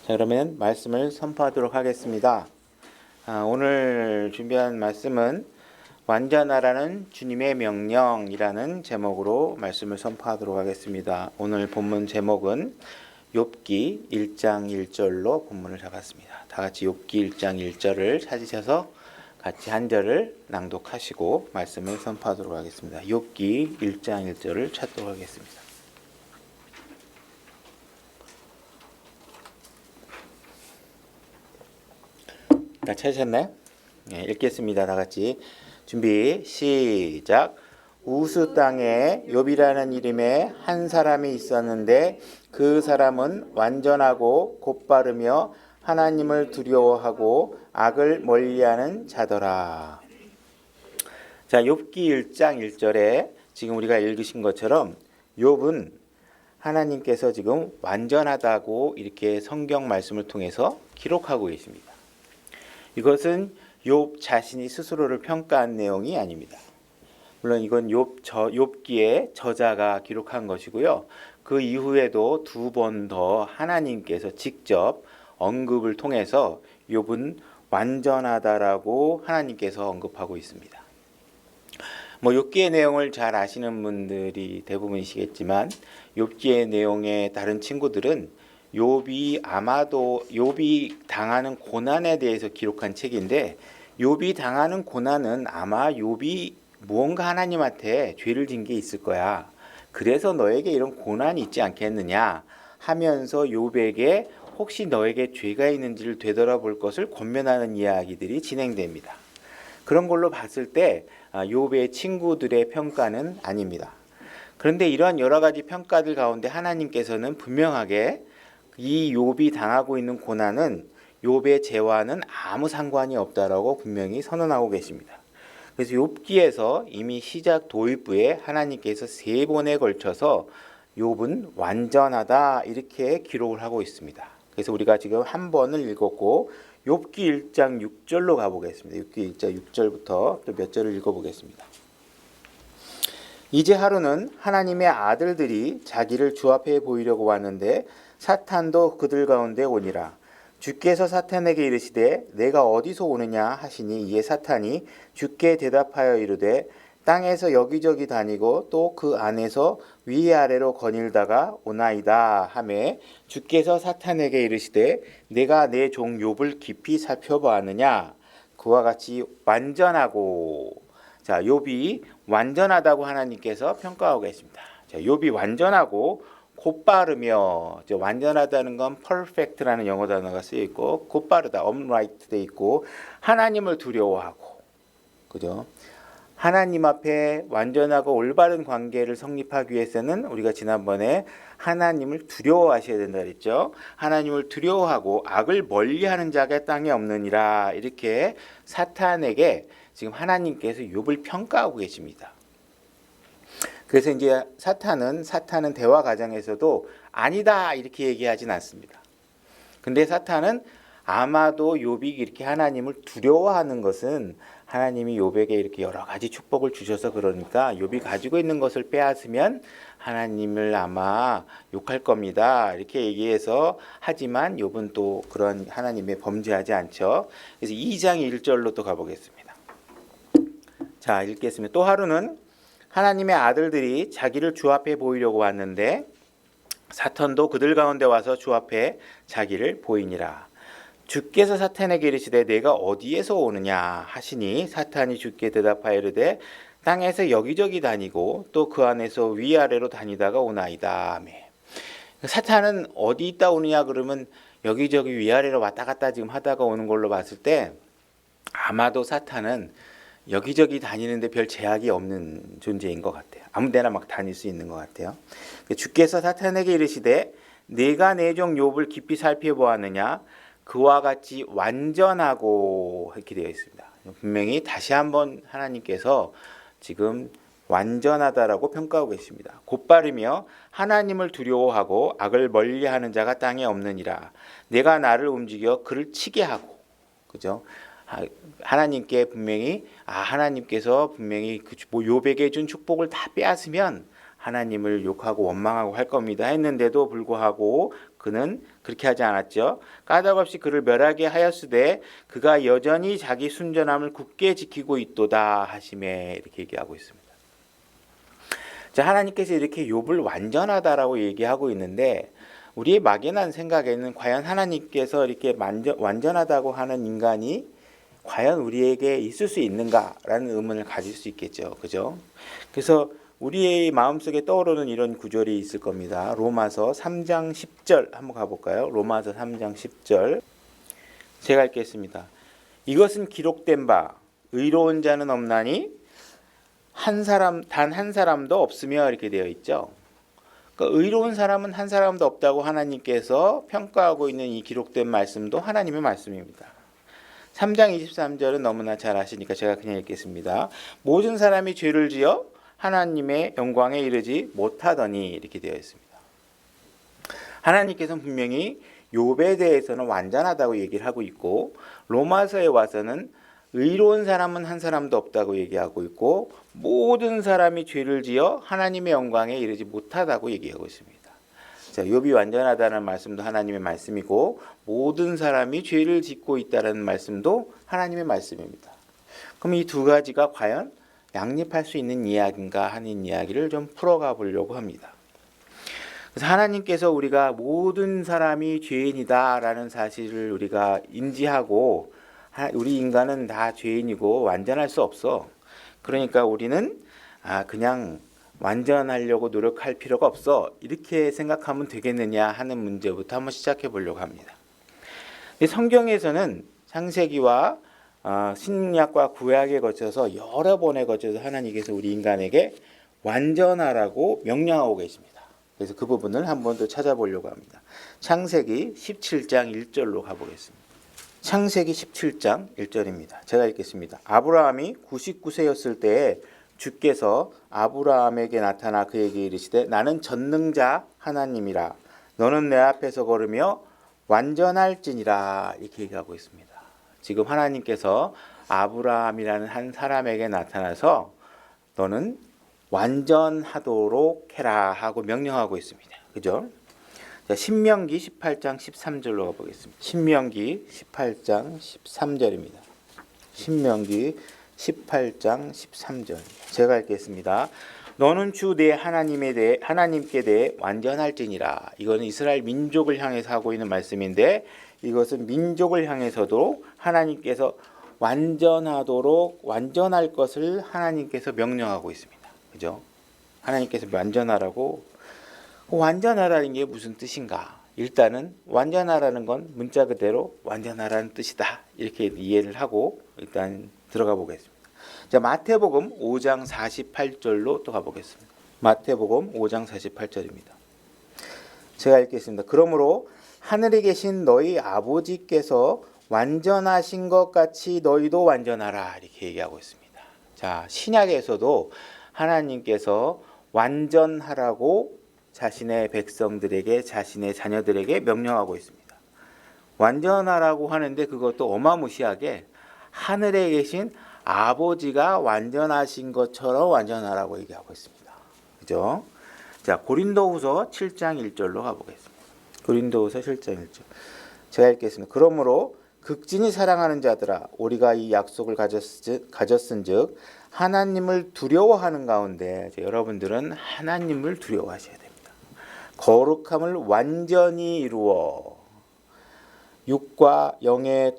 자, 그러면 말씀을 선포하도록 하겠습니다. 오늘 준비한 말씀은 완전하라는 주님의 명령이라는 제목으로 말씀을 선포하도록 하겠습니다. 오늘 본문 제목은 욥기 1장 1절로 본문을 잡았습니다. 다 같이 욥기 1장 1절을 찾으셔서 같이 한 절을 낭독하시고 말씀을 선포하도록 하겠습니다. 욥기 1장 1절을 찾도록 하겠습니다. 다 찾으셨나요? 네, 읽겠습니다. 다 같이 준비 시작. 우스 땅에 욥이라는 이름의 한 사람이 있었는데 그 사람은 완전하고 곧바르며 하나님을 두려워하고 악을 멀리하는 자더라. 자, 욥기 1장 1절에 지금 우리가 읽으신 것처럼 욥은 하나님께서 지금 완전하다고 이렇게 성경 말씀을 통해서 기록하고 계십니다. 이것은 욥 자신이 스스로를 평가한 내용이 아닙니다. 물론 이건 욥기의 저자가 기록한 것이고요. 그 이후에도 두 번 더 하나님께서 직접 언급을 통해서 욥은 완전하다라고 하나님께서 언급하고 있습니다. 욥기의 내용을 잘 아시는 분들이 대부분이시겠지만 욥기의 내용의 다른 친구들은 욥이 당하는 고난에 대해서 기록한 책인데, 욥이 당하는 고난은 아마 욥이 무언가 하나님한테 죄를 진 게 있을 거야. 그래서 너에게 이런 고난이 있지 않겠느냐 하면서 욥에게 혹시 너에게 죄가 있는지를 되돌아볼 것을 권면하는 이야기들이 진행됩니다. 그런 걸로 봤을 때 욥의 친구들의 평가는 아닙니다. 그런데 이러한 여러 가지 평가들 가운데 하나님께서는 분명하게 이 욥이 당하고 있는 고난은 욥의 죄와는 아무 상관이 없다라고 분명히 선언하고 계십니다. 그래서 욥기에서 이미 시작 도입부에 하나님께서 3번에 걸쳐서 욥은 완전하다 이렇게 기록을 하고 있습니다. 그래서 우리가 지금 한 번을 읽었고 욥기 1장 6절로 가보겠습니다. 욥기 1장 6절부터 또 몇 절을 읽어보겠습니다. 이제 하루는 하나님의 아들들이 자기를 주 앞에 보이려고 왔는데 사탄도 그들 가운데 오니라. 주께서 사탄에게 이르시되 내가 어디서 오느냐 하시니 이에 사탄이 주께 대답하여 이르되 땅에서 여기저기 다니고 또 그 안에서 위아래로 거닐다가 오나이다 하매 주께서 사탄에게 이르시되 내가 내 종 욥을 깊이 살펴보았느냐. 그와 같이 완전하고, 자, 욥이 완전하다고 하나님께서 평가하고 계십니다. 자, 욥이 완전하고 곧바르며, 완전하다는 건 perfect라는 영어 단어가 쓰여 있고 곧바르다, upright 돼 있고 하나님을 두려워하고, 그죠? 하나님 앞에 완전하고 올바른 관계를 성립하기 위해서는 우리가 지난번에 하나님을 두려워하셔야 된다 그랬죠. 하나님을 두려워하고 악을 멀리하는 자가 땅에 없느니라, 이렇게 사탄에게 지금 하나님께서 욥을 평가하고 계십니다. 그래서 이제 사탄은 대화 과정에서도 아니다 이렇게 얘기하진 않습니다. 근데 사탄은 아마도 욥이 이렇게 하나님을 두려워하는 것은 하나님이 욥에게 이렇게 여러 가지 축복을 주셔서 그러니까 욥이 가지고 있는 것을 빼앗으면 하나님을 아마 욕할 겁니다 이렇게 얘기해서, 하지만 욥은 또 그런 하나님의 범죄하지 않죠. 그래서 2장 1절로 또 가보겠습니다. 자, 읽겠습니다. 또 하루는 하나님의 아들들이 자기를 주 앞에 보이려고 왔는데 사탄도 그들 가운데 와서 주 앞에 자기를 보이니라. 주께서 사탄에게 이르시되 내가 어디에서 오느냐 하시니 사탄이 주께 대답하여 이르되 땅에서 여기저기 다니고 또 그 안에서 위아래로 다니다가 오나이다 하며. 사탄은 어디 있다 오느냐 그러면 여기저기 위아래로 왔다 갔다 지금 하다가 오는 걸로 봤을 때 아마도 사탄은 여기저기 다니는데 별 제약이 없는 존재인 것 같아요. 아무데나 막 다닐 수 있는 것 같아요. 주께서 사탄에게 이르시되 내가 내 종 욥을 깊이 살펴보았느냐. 그와 같이 완전하고 이렇게 되어 있습니다. 분명히 다시 한번 하나님께서 지금 완전하다라고 평가하고 계십니다. 곧바르며 하나님을 두려워하고 악을 멀리하는 자가 땅에 없느니라. 내가 나를 움직여 그를 치게 하고, 그죠? 하나님께 분명히 하나님께서 분명히 욥에게 준 축복을 다 빼앗으면 하나님을 욕하고 원망하고 할 겁니다 했는데도 불구하고 그는 그렇게 하지 않았죠. 까닭없이 그를 멸하게 하였으되 그가 여전히 자기 순전함을 굳게 지키고 있도다 하시매 이렇게 얘기하고 있습니다. 자, 하나님께서 이렇게 욥을 완전하다라고 얘기하고 있는데 우리의 막연한 생각에는 과연 하나님께서 이렇게 완전하다고 하는 인간이 과연 우리에게 있을 수 있는가라는 의문을 가질 수 있겠죠. 그죠? 그래서 우리의 마음속에 떠오르는 이런 구절이 있을 겁니다. 로마서 3장 10절 한번 가볼까요? 로마서 3장 10절 제가 읽겠습니다. 이것은 기록된 바 의로운 자는 없나니 단 한 사람도 없으며 이렇게 되어 있죠. 그러니까 의로운 사람은 한 사람도 없다고 하나님께서 평가하고 있는 이 기록된 말씀도 하나님의 말씀입니다. 3장 23절은 너무나 잘 아시니까 제가 그냥 읽겠습니다. 모든 사람이 죄를 지어 하나님의 영광에 이르지 못하더니 이렇게 되어 있습니다. 하나님께서는 분명히 욥에 대해서는 완전하다고 얘기를 하고 있고 로마서에 와서는 의로운 사람은 한 사람도 없다고 얘기하고 있고 모든 사람이 죄를 지어 하나님의 영광에 이르지 못하다고 얘기하고 있습니다. 자, 욥이 완전하다는 말씀도 하나님의 말씀이고 모든 사람이 죄를 짓고 있다는 말씀도 하나님의 말씀입니다. 그럼 이 두 가지가 과연 양립할 수 있는 이야기인가 하는 이야기를 좀 풀어가 보려고 합니다. 그래서 하나님께서 우리가 모든 사람이 죄인이다라는 사실을 우리가 인지하고 우리 인간은 다 죄인이고 완전할 수 없어. 그러니까 우리는 그냥 완전하려고 노력할 필요가 없어. 이렇게 생각하면 되겠느냐 하는 문제부터 한번 시작해 보려고 합니다. 성경에서는 창세기와 신약과 구약에 거쳐서 여러 번에 거쳐서 하나님께서 우리 인간에게 완전하라고 명령하고 계십니다. 그래서 그 부분을 한 번 더 찾아보려고 합니다. 창세기 17장 1절로 가보겠습니다. 창세기 17장 1절입니다. 제가 읽겠습니다. 아브라함이 99세였을 때에 주께서 아브라함에게 나타나 그에게 이르시되 나는 전능자 하나님이라 너는 내 앞에서 걸으며 완전할지니라 이렇게 얘기하고 있습니다. 지금 하나님께서 아브라함이라는 한 사람에게 나타나서 너는 완전하도록 해라 하고 명령하고 있습니다. 그죠? 자, 신명기 18장 13절로 가보겠습니다. 신명기 18장 13절입니다. 신명기 18장 13절 제가 읽겠습니다. 너는 주 내 하나님께 대해 완전할지니라. 이거는 이스라엘 민족을 향해서 하고 있는 말씀인데 이것은 민족을 향해서도 하나님께서 완전할 것을 하나님께서 명령하고 있습니다. 그죠? 하나님께서 완전하라고. 완전하라는 게 무슨 뜻인가? 일단은 완전하라는 건 문자 그대로 완전하라는 뜻이다. 이렇게 이해를 하고 일단 들어가 보겠습니다. 자, 마태복음 5장 48절로 또 가보겠습니다. 마태복음 5장 48절입니다. 제가 읽겠습니다. 그러므로 하늘에 계신 너희 아버지께서 완전하신 것 같이 너희도 완전하라 이렇게 얘기하고 있습니다. 자, 신약에서도 하나님께서 완전하라고 자신의 백성들에게 자신의 자녀들에게 명령하고 있습니다. 완전하라고 하는데 그것도 어마무시하게 하늘에 계신 아버지가 완전하신 것처럼 완전하라고 얘기하고 있습니다. 그죠? 자, 고린도후서 7장 1절로 가보겠습니다. 고린도후서 7장 1절. 제가 읽겠습니다. 그러므로 극진히 사랑하는 자들아 우리가 이 약속을 가졌은즉 하나님을 두려워하는 가운데 여러분들은 하나님을 두려워하셔야 됩니다. 거룩함을 완전히 이루어 육과 영의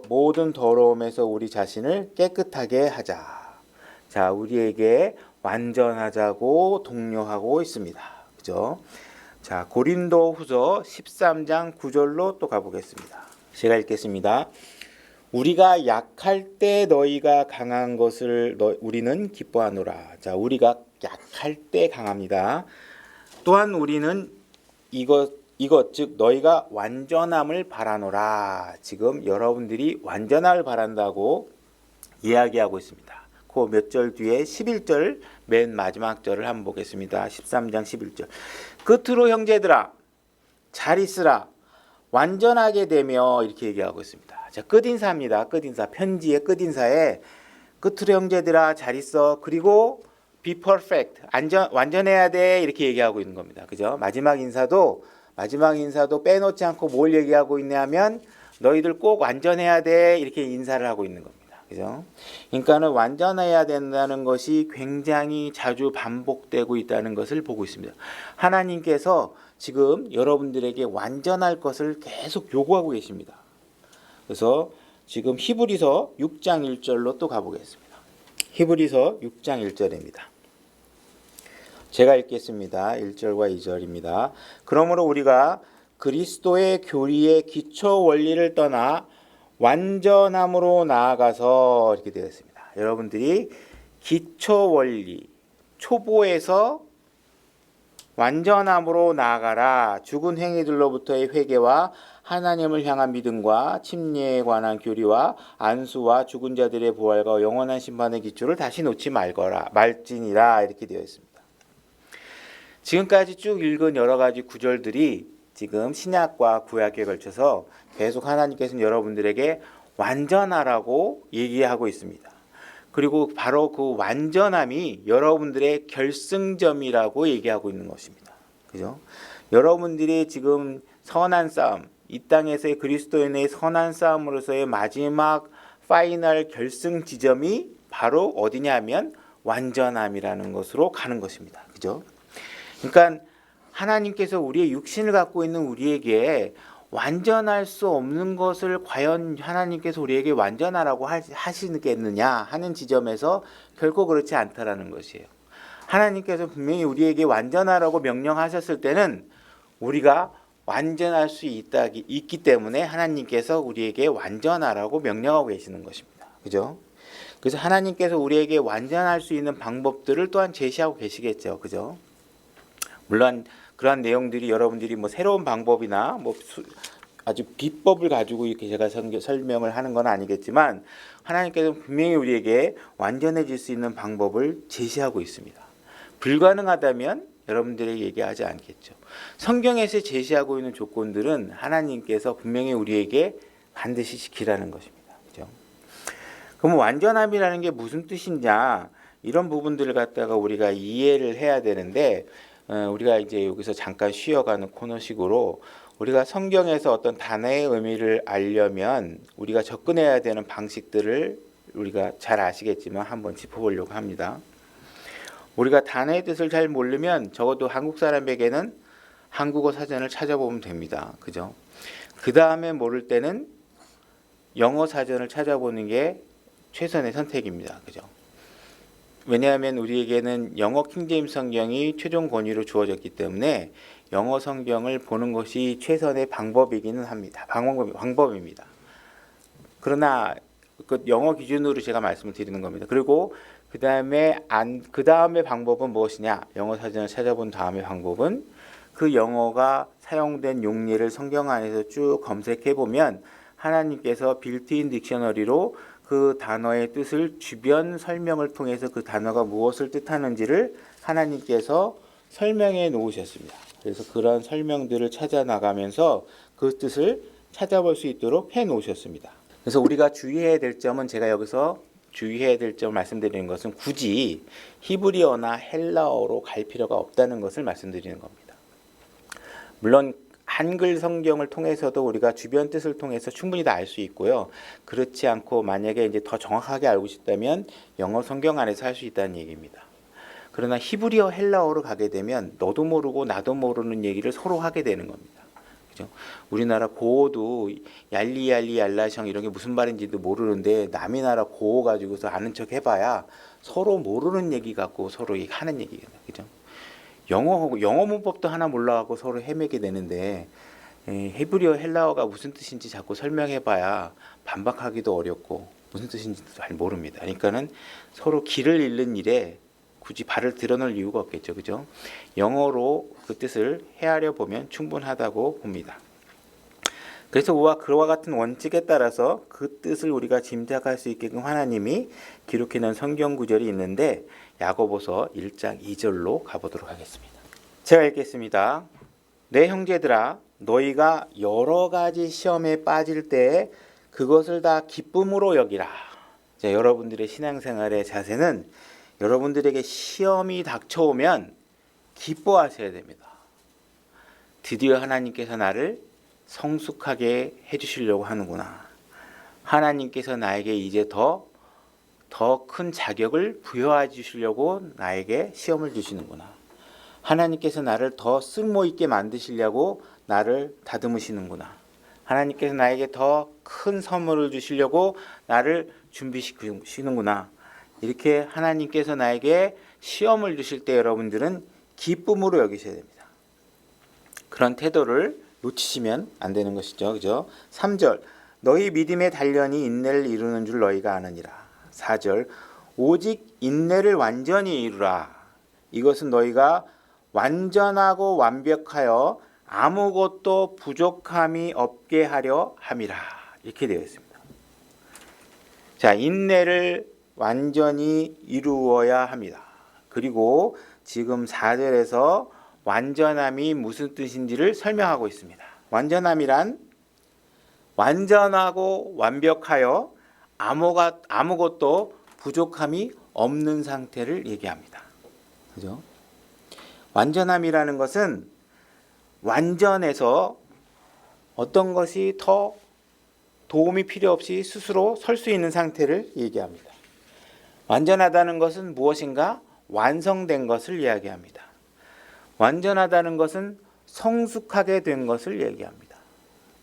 모든 더러움에서 우리 자신을 깨끗하게 하자. 자, 우리에게 완전하자고 독려하고 있습니다. 그죠? 자, 고린도후서 13장 9절로 또 가보겠습니다. 제가 읽겠습니다. 우리가 약할 때 너희가 강한 것을 우리는 기뻐하노라. 자, 우리가 약할 때 강합니다. 또한 우리는 이것 즉 너희가 완전함을 바라노라. 지금 여러분들이 완전함을 바란다고 이야기하고 있습니다. 그 몇 절 뒤에 11절 맨 마지막 절을 한번 보겠습니다. 13장 11절. 끝으로 형제들아 잘 있으라 완전하게 되며 이렇게 얘기하고 있습니다. 자, 끝인사입니다. 끝인사. 편지의 끝인사에 끝으로 형제들아 잘 있어. 그리고 be perfect. 완전해야 돼. 이렇게 얘기하고 있는 겁니다. 그죠? 마지막 인사도 마지막 인사도 빼놓지 않고 뭘 얘기하고 있냐면 너희들 꼭 완전해야 돼 이렇게 인사를 하고 있는 겁니다. 그죠? 그러니까는 완전해야 된다는 것이 굉장히 자주 반복되고 있다는 것을 보고 있습니다. 하나님께서 지금 여러분들에게 완전할 것을 계속 요구하고 계십니다. 그래서 지금 히브리서 6장 1절로 또 가보겠습니다. 히브리서 6장 1절입니다. 제가 읽겠습니다. 1절과 2절입니다. 그러므로 우리가 그리스도의 교리의 기초 원리를 떠나 완전함으로 나아가서 이렇게 되어 있습니다. 여러분들이 기초 원리, 초보에서 완전함으로 나아가라. 죽은 행위들로부터의 회개와 하나님을 향한 믿음과 침례에 관한 교리와 안수와 죽은 자들의 부활과 영원한 심판의 기초를 다시 놓지 말지니라 이렇게 되어 있습니다. 지금까지 쭉 읽은 여러 가지 구절들이 지금 신약과 구약에 걸쳐서 계속 하나님께서는 여러분들에게 완전하라고 얘기하고 있습니다. 그리고 바로 그 완전함이 여러분들의 결승점이라고 얘기하고 있는 것입니다. 그죠? 여러분들이 지금 선한 싸움, 이 땅에서의 그리스도인의 선한 싸움으로서의 마지막 파이널 결승 지점이 바로 어디냐면 완전함이라는 것으로 가는 것입니다. 그죠? 그러니까 하나님께서 우리의 육신을 갖고 있는 우리에게 완전할 수 없는 것을 과연 하나님께서 우리에게 완전하라고 하시겠느냐 하는 지점에서 결코 그렇지 않다라는 것이에요. 하나님께서 분명히 우리에게 완전하라고 명령하셨을 때는 우리가 완전할 수 있기 때문에 하나님께서 우리에게 완전하라고 명령하고 계시는 것입니다. 그죠? 그래서 하나님께서 우리에게 완전할 수 있는 방법들을 또한 제시하고 계시겠죠. 그죠? 물론 그러한 내용들이 여러분들이 뭐 새로운 방법이나 뭐 아주 비법을 가지고 이렇게 제가 설명을 하는 건 아니겠지만 하나님께서 분명히 우리에게 완전해질 수 있는 방법을 제시하고 있습니다. 불가능하다면 여러분들에게 얘기하지 않겠죠. 성경에서 제시하고 있는 조건들은 하나님께서 분명히 우리에게 반드시 지키라는 것입니다. 그죠? 그럼 완전함이라는 게 무슨 뜻이냐 이런 부분들을 갖다가 우리가 이해를 해야 되는데 우리가 이제 여기서 잠깐 쉬어가는 코너식으로 우리가 성경에서 어떤 단어의 의미를 알려면 우리가 접근해야 되는 방식들을 우리가 잘 아시겠지만 한번 짚어보려고 합니다. 우리가 단어의 뜻을 잘 모르면 적어도 한국 사람에게는 한국어 사전을 찾아보면 됩니다. 그죠? 그 다음에 모를 때는 영어 사전을 찾아보는 게 최선의 선택입니다. 그죠? 왜냐하면 우리에게는 영어 킹제임스 성경이 최종 권위로 주어졌기 때문에 영어 성경을 보는 것이 최선의 방법이기는 합니다. 방법입니다. 그러나 그 영어 기준으로 제가 말씀을 드리는 겁니다. 그리고 그 다음에 방법은 무엇이냐? 영어 사전을 찾아본 다음에 방법은 그 영어가 사용된 용례를 성경 안에서 쭉 검색해 보면 하나님께서 빌트인 딕셔너리로 그 단어의 뜻을 주변 설명을 통해서 그 단어가 무엇을 뜻하는지를 하나님께서 설명해 놓으셨습니다. 그래서 그런 설명들을 찾아 나가면서 그 뜻을 찾아볼 수 있도록 해 놓으셨습니다. 그래서 우리가 주의해야 될 점은 제가 여기서 주의해야 될 점 말씀드리는 것은 굳이 히브리어나 헬라어로 갈 필요가 없다는 것을 말씀드리는 겁니다. 물론 한글 성경을 통해서도 우리가 주변 뜻을 통해서 충분히 다 알 수 있고요. 그렇지 않고 만약에 이제 더 정확하게 알고 싶다면 영어 성경 안에서 할 수 있다는 얘기입니다. 그러나 히브리어 헬라어로 가게 되면 너도 모르고 나도 모르는 얘기를 서로 하게 되는 겁니다. 그죠? 우리나라 고어도 얄리얄리 얄라샹 이런 게 무슨 말인지도 모르는데 남의 나라 고어 가지고서 아는 척 해봐야 서로 모르는 얘기 갖고 서로 하는 얘기예요. 그죠? 영어 문법도 하나 몰라가고 서로 헤매게 되는데 히브리어 헬라어가 무슨 뜻인지 자꾸 설명해봐야 반박하기도 어렵고 무슨 뜻인지도 잘 모릅니다. 그러니까는 서로 길을 잃는 일에 굳이 발을 드러낼 이유가 없겠죠, 그죠? 영어로 그 뜻을 헤아려 보면 충분하다고 봅니다. 그래서 그와 같은 원칙에 따라서 그 뜻을 우리가 짐작할 수 있게끔 하나님이 기록해 놓은 성경 구절이 있는데 야고보서 1장 2절로 가보도록 하겠습니다. 제가 읽겠습니다. 내 형제들아 너희가 여러 가지 시험에 빠질 때 그것을 다 기쁨으로 여기라. 자, 여러분들의 신앙생활의 자세는 여러분들에게 시험이 닥쳐오면 기뻐하셔야 됩니다. 드디어 하나님께서 나를 성숙하게 해주시려고 하는구나. 하나님께서 나에게 이제 더 큰 자격을 부여해 주시려고 나에게 시험을 주시는구나. 하나님께서 나를 더 쓸모있게 만드시려고 나를 다듬으시는구나. 하나님께서 나에게 더 큰 선물을 주시려고 나를 준비시키시는구나. 이렇게 하나님께서 나에게 시험을 주실 때 여러분들은 기쁨으로 여기셔야 됩니다. 그런 태도를 놓치시면 안 되는 것이죠. 그죠? 3절 너희 믿음의 단련이 인내를 이루는 줄 너희가 아느니라. 4절 오직 인내를 완전히 이루라. 이것은 너희가 완전하고 완벽하여 아무것도 부족함이 없게 하려 함이라. 이렇게 되어 있습니다. 자, 인내를 완전히 이루어야 합니다. 그리고 지금 4절에서 완전함이 무슨 뜻인지를 설명하고 있습니다. 완전함이란 완전하고 완벽하여 아무것도 부족함이 없는 상태를 얘기합니다. 그죠? 완전함이라는 것은 완전해서 어떤 것이 더 도움이 필요 없이 스스로 설 수 있는 상태를 얘기합니다. 완전하다는 것은 무엇인가? 완성된 것을 이야기합니다. 완전하다는 것은 성숙하게 된 것을 얘기합니다.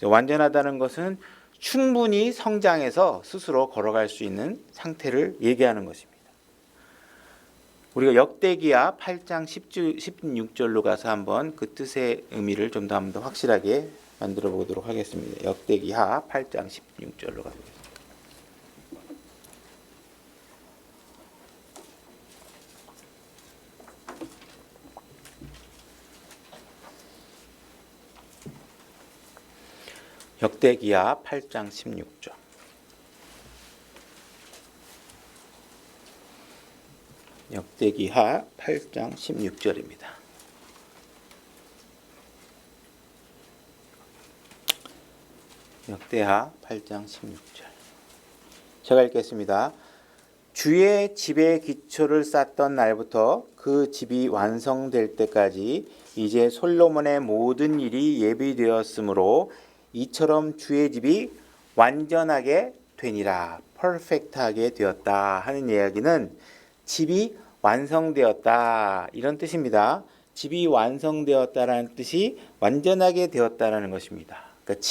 완전하다는 것은 충분히 성장해서 스스로 걸어갈 수 있는 상태를 얘기하는 것입니다. 우리가 역대기야 8장 16절로 가서 한번 그 뜻의 의미를 좀 더 한번 더 확실하게 만들어 보도록 하겠습니다. 역대기하 8장 16절로 가보겠습니다. 역대기하 8장 16절. 역대기하 8장 16절입니다. 역대하 8장 16절. 제가 읽겠습니다. 주의 집의 기초를 쌓던 날부터 그 집이 완성될 때까지 이제 솔로몬의 모든 일이 예비되었으므로 이처럼 주의 집이 완전하게 되니라. 퍼펙트하게 되었다 하는 이야기는 집이 완성되었다 이런 뜻입니다. 집이 완성되었다라는 뜻이 완전하게 되었다라는 것입니다. 그러니까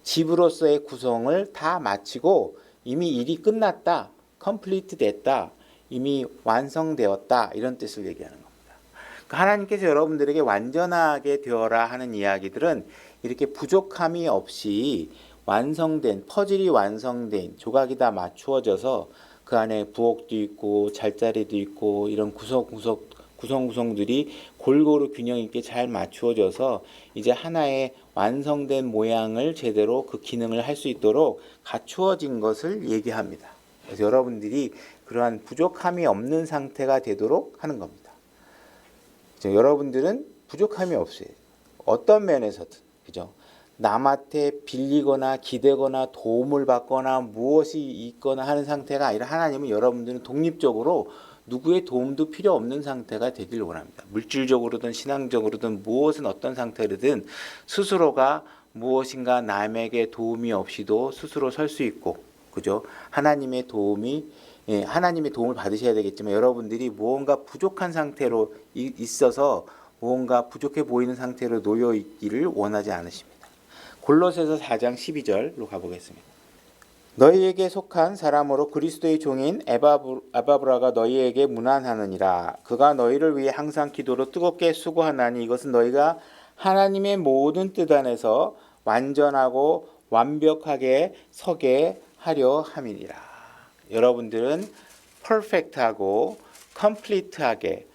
집으로서의 구성을 다 마치고 이미 일이 끝났다, 컴플리트 됐다, 이미 완성되었다 이런 뜻을 얘기하는 겁니다. 그러니까 하나님께서 여러분들에게 완전하게 되어라 하는 이야기들은 이렇게 부족함이 없이 완성된 퍼즐이 완성된 조각이 다 맞추어져서 그 안에 부엌도 있고 잘자리도 있고 이런 구성구성들이 골고루 균형 있게 잘 맞추어져서 이제 하나의 완성된 모양을 제대로 그 기능을 할 수 있도록 갖추어진 것을 얘기합니다. 그래서 여러분들이 그러한 부족함이 없는 상태가 되도록 하는 겁니다. 여러분들은 부족함이 없어요. 어떤 면에서든. 그죠? 남한테 빌리거나 기대거나 도움을 받거나 무엇이 있거나 하는 상태가 아니라 하나님은 여러분들은 독립적으로 누구의 도움도 필요 없는 상태가 되길 원합니다. 물질적으로든 신앙적으로든 무엇은 어떤 상태로든 스스로가 무엇인가 남에게 도움이 없이도 스스로 설 수 있고, 그죠? 하나님의 도움을 받으셔야 되겠지만 여러분들이 무언가 부족한 상태로 있어서 무언가 부족해 보이는 상태로 놓여 있기를 원하지 않으십니다. 골로새서 4장 12절로 가보겠습니다. 너희에게 속한 사람으로 그리스도의 종인 에바브라가 너희에게 문안하느니라. 그가 너희를 위해 항상 기도로 뜨겁게 수고하나니 이것은 너희가 하나님의 모든 뜻 안에서 완전하고 완벽하게 서게 하려 함이니라. 여러분들은 퍼펙트하고 컴플리트하게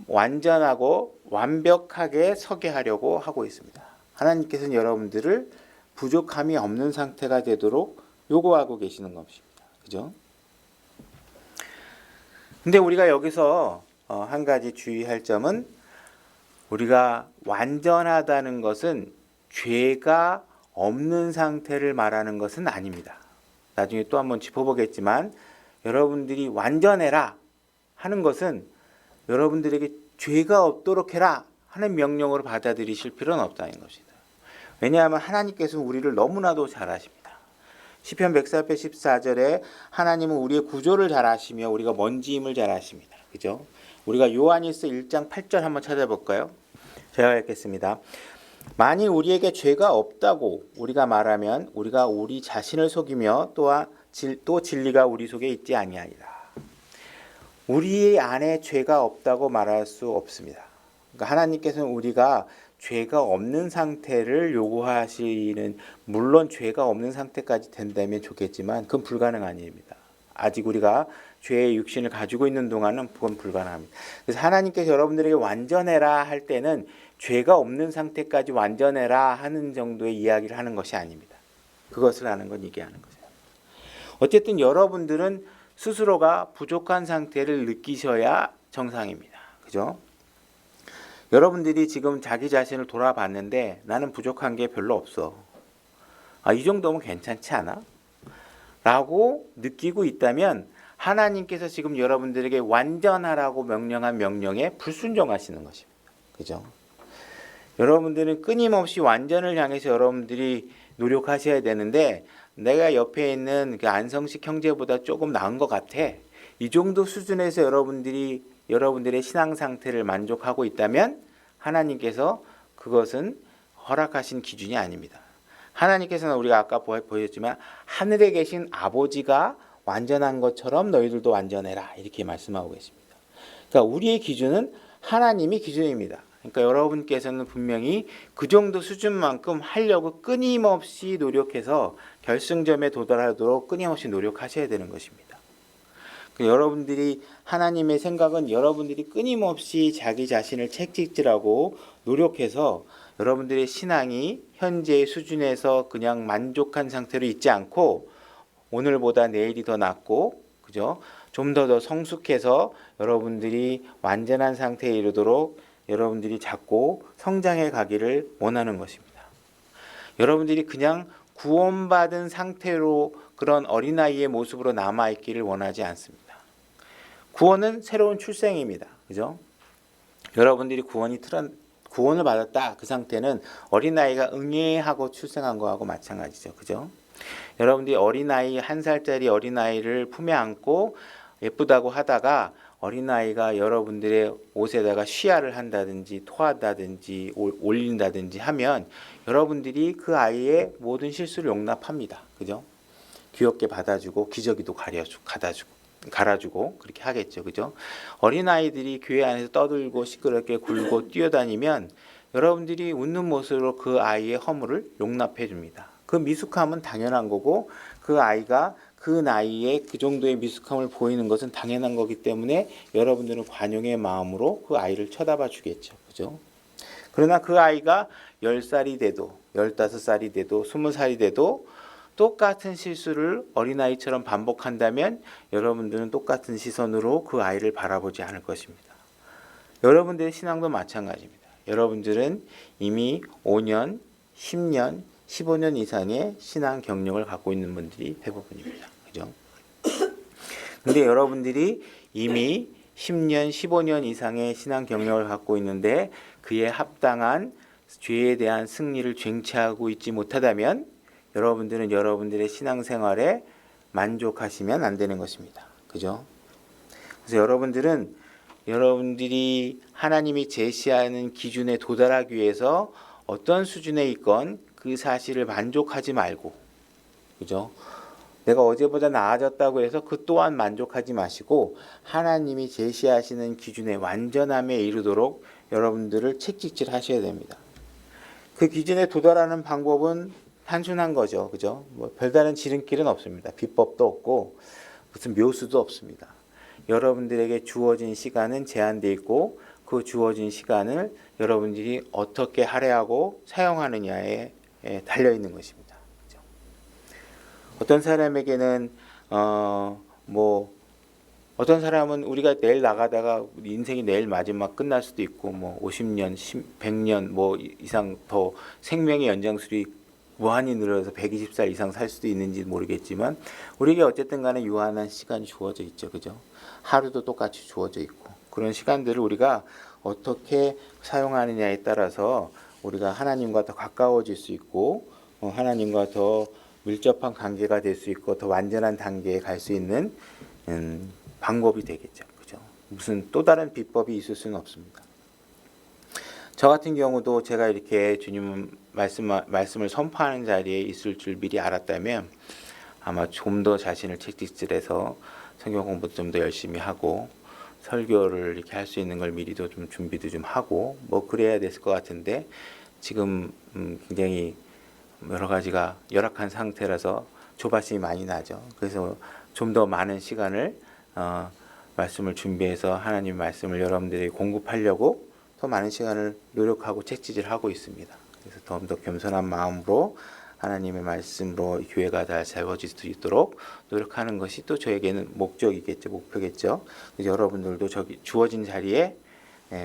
완전하고 완벽하게 서게 하려고 하고 있습니다. 하나님께서는 여러분들을 부족함이 없는 상태가 되도록 요구하고 계시는 것입니다. 그죠? 근데 우리가 여기서 한 가지 주의할 점은 우리가 완전하다는 것은 죄가 없는 상태를 말하는 것은 아닙니다. 나중에 또 한번 짚어보겠지만 여러분들이 완전해라 하는 것은 여러분들에게 죄가 없도록 해라 하는 명령으로 받아들이실 필요는 없다는 것이다. 왜냐하면 하나님께서는 우리를 너무나도 잘 아십니다. 시편 104편 14절에 하나님은 우리의 구조를 잘 아시며 우리가 먼지임을 잘 아십니다. 그죠? 우리가 요한일서 1장 8절 한번 찾아볼까요? 제가 읽겠습니다. 만일 우리에게 죄가 없다고 우리가 말하면 우리가 우리 자신을 속이며 또 진리가 우리 속에 있지 아니하리라. 우리 안에 죄가 없다고 말할 수 없습니다. 그러니까 하나님께서는 우리가 죄가 없는 상태를 요구하시는, 물론 죄가 없는 상태까지 된다면 좋겠지만 그건 불가능한 일입니다. 아직 우리가 죄의 육신을 가지고 있는 동안은 그건 불가능합니다. 그래서 하나님께서 여러분들에게 완전해라 할 때는 죄가 없는 상태까지 완전해라 하는 정도의 이야기를 하는 것이 아닙니다. 그것을 하는 건 이게 하는 거죠. 어쨌든 여러분들은 스스로가 부족한 상태를 느끼셔야 정상입니다. 그죠? 여러분들이 지금 자기 자신을 돌아봤는데 나는 부족한 게 별로 없어. 이 정도면 괜찮지 않아? 라고 느끼고 있다면 하나님께서 지금 여러분들에게 완전하라고 명령한 명령에 불순종하시는 것입니다. 그죠? 여러분들은 끊임없이 완전을 향해서 여러분들이 노력하셔야 되는데 내가 옆에 있는 그 안성식 형제보다 조금 나은 것 같아. 이 정도 수준에서 여러분들의 신앙 상태를 만족하고 있다면 하나님께서 그것은 허락하신 기준이 아닙니다. 하나님께서는 우리가 아까 보였지만 하늘에 계신 아버지가 완전한 것처럼 너희들도 완전해라 이렇게 말씀하고 계십니다. 그러니까 우리의 기준은 하나님이 기준입니다. 그러니까 여러분께서는 분명히 그 정도 수준만큼 하려고 끊임없이 노력해서 결승점에 도달하도록 끊임없이 노력하셔야 되는 것입니다. 여러분들이 하나님의 생각은 여러분들이 끊임없이 자기 자신을 채찍질하고 노력해서 여러분들의 신앙이 현재의 수준에서 그냥 만족한 상태로 있지 않고 오늘보다 내일이 더 낫고 그죠? 좀 더 성숙해서 여러분들이 완전한 상태에 이르도록 여러분들이 자꾸 성장해 가기를 원하는 것입니다. 여러분들이 그냥 구원받은 상태로 그런 어린아이의 모습으로 남아있기를 원하지 않습니다. 구원은 새로운 출생입니다. 그죠? 여러분들이 구원을 받았다. 그 상태는 어린아이가 응애하고 출생한 거하고 마찬가지죠. 그죠? 여러분들이 어린아이, 1살짜리 어린아이를 품에 안고 예쁘다고 하다가 어린아이가 여러분들의 옷에다가 쉬야를 한다든지 토한다든지 올린다든지 하면 여러분들이 그 아이의 모든 실수를 용납합니다. 그죠? 귀엽게 받아주고 기저귀도 갈아주고 그렇게 하겠죠. 그죠? 어린아이들이 교회 안에서 떠들고 시끄럽게 굴고 뛰어다니면 여러분들이 웃는 모습으로 그 아이의 허물을 용납해 줍니다. 그 미숙함은 당연한 거고 그 아이가 그 나이에 그 정도의 미숙함을 보이는 것은 당연한 거기 때문에 여러분들은 관용의 마음으로 그 아이를 쳐다봐 주겠죠. 그죠? 그러나 그 아이가 10살이 돼도 15살이 돼도 20살이 돼도 똑같은 실수를 어린아이처럼 반복한다면 여러분들은 똑같은 시선으로 그 아이를 바라보지 않을 것입니다. 여러분들의 신앙도 마찬가지입니다. 여러분들은 이미 5년, 10년, 15년 이상의 신앙 경력을 갖고 있는 분들이 대부분입니다. 그죠? 근데 여러분들이 이미 10년, 15년 이상의 신앙 경력을 갖고 있는데 그에 합당한 죄에 대한 승리를 쟁취하고 있지 못하다면 여러분들은 여러분들의 신앙생활에 만족하시면 안 되는 것입니다. 그죠? 그래서 여러분들이 하나님이 제시하는 기준에 도달하기 위해서 어떤 수준에 있건 그 사실을 만족하지 말고, 그죠? 내가 어제보다 나아졌다고 해서 그 또한 만족하지 마시고 하나님이 제시하시는 기준의 완전함에 이르도록 여러분들을 채찍질 하셔야 됩니다. 그 기준에 도달하는 방법은 단순한 거죠. 그죠? 별다른 지름길은 없습니다. 비법도 없고 무슨 묘수도 없습니다. 여러분들에게 주어진 시간은 제한되어 있고 그 주어진 시간을 여러분들이 어떻게 할애하고 사용하느냐에 달려있는 것입니다. 그죠? 어떤 사람에게는 어떤 사람은 우리가 내일 나가다가 인생이 내일 마지막 끝날 수도 있고 50년, 100년 이상 더 생명의 연장술이 무한히 늘어서 120살 이상 살 수도 있는지 모르겠지만 우리에게 어쨌든 간에 유한한 시간이 주어져 있죠. 그죠? 하루도 똑같이 주어져 있고 그런 시간들을 우리가 어떻게 사용하느냐에 따라서 우리가 하나님과 더 가까워질 수 있고 하나님과 더 밀접한 관계가 될 수 있고 더 완전한 단계에 갈 수 있는 방법이 되겠죠. 그죠? 무슨 또 다른 비법이 있을 수는 없습니다. 저 같은 경우도 제가 이렇게 주님 말씀을 선포하는 자리에 있을 줄 미리 알았다면 아마 좀 더 자신을 채찍질해서 성경 공부도 좀 더 열심히 하고 설교를 이렇게 할 수 있는 걸 미리도 좀 준비도 좀 하고 뭐 그래야 됐을 것 같은데 지금 굉장히 여러 가지가 열악한 상태라서 조바심이 많이 나죠. 그래서 좀 더 많은 시간을 말씀을 준비해서 하나님 말씀을 여러분들이 공급하려고 더 많은 시간을 노력하고 채찍질하고 있습니다. 그래서 더 겸손한 마음으로 하나님의 말씀으로 교회가 잘 세워질 수 있도록 노력하는 것이 또 저에게는 목적이겠죠, 목표겠죠. 그래서 여러분들도 저기 주어진 자리에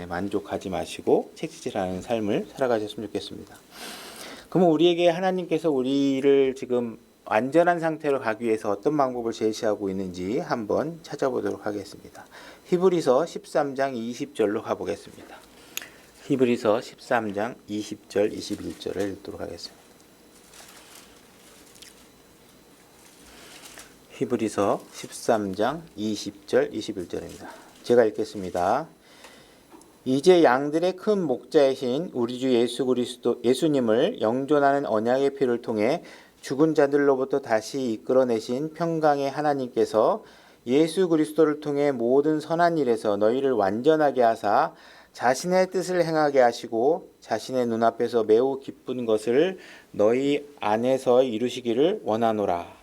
만족하지 마시고 채찍질하는 삶을 살아가셨으면 좋겠습니다. 그러면 우리에게 하나님께서 우리를 지금 완전한 상태로 가기 위해서 어떤 방법을 제시하고 있는지 한번 찾아보도록 하겠습니다. 히브리서 13장 20절로 가보겠습니다. 히브리서 13장 20절 21절을 읽도록 하겠습니다. 히브리서 13장 20절 21절입니다. 제가 읽겠습니다. 이제 양들의 큰 목자이신 우리 주 예수님을 영존하는 언약의 피를 통해 죽은 자들로부터 다시 이끌어내신 평강의 하나님께서 예수 그리스도를 통해 모든 선한 일에서 너희를 완전하게 하사 자신의 뜻을 행하게 하시고 자신의 눈앞에서 매우 기쁜 것을 너희 안에서 이루시기를 원하노라.